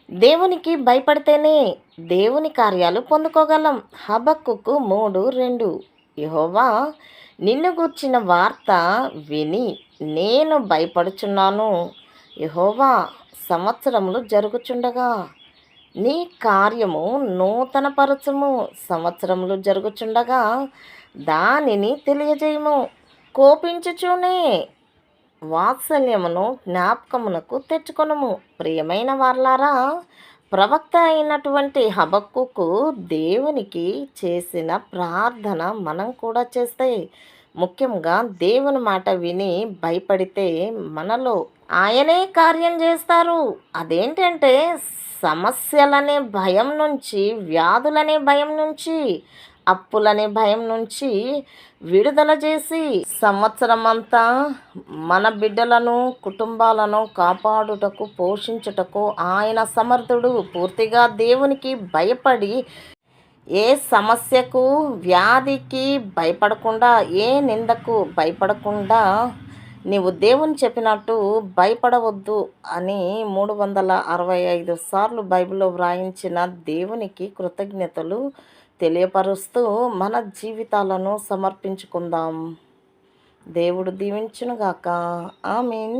దేవునికి భయపడితేనే దేవుని కార్యాలు పొందుకోగలం. హబక్కుకు 3:2. యెహోవా నిన్ను గూర్చిన వార్త విని నేను భయపడుచున్నాను. యెహోవా సంవత్సరములు జరుగుచుండగా నీ కార్యము నూతనపరచుము. సంవత్సరములు జరుగుచుండగా దానిని తెలియజేయము. కోపించుచునే వాత్సల్యమును జ్ఞాపకమునకు తెచ్చుకొనుము. ప్రియమైన వారలారా, ప్రవక్త అయినటువంటి హబక్కుకు దేవునికి చేసిన ప్రార్థన మనం కూడా చేస్తే, ముఖ్యంగా దేవుని మాట విని భయపడితే మనలో ఆయనే కార్యం చేస్తారు. అదేంటంటే సమస్యలనే భయం నుంచి, వ్యాధులనే భయం నుంచి, అప్పులనే భయం నుంచి విడుదల చేసి సంవత్సరమంతా మన బిడ్డలను కుటుంబాలను కాపాడుటకు పోషించుటకు ఆయన సమర్థుడు. పూర్తిగా దేవునికి భయపడి ఏ సమస్యకు వ్యాధికి భయపడకుండా, ఏ నిందకు భయపడకుండా నీవు దేవుని చెప్పినట్టు భయపడవద్దు అని 365 సార్లు బైబిల్లో వ్రాయించిన దేవునికి కృతజ్ఞతలు తెలియపరుస్తూ మన జీవితాలను సమర్పించుకుందాం. దేవుడు దీవించునుగాక. ఆమేన్.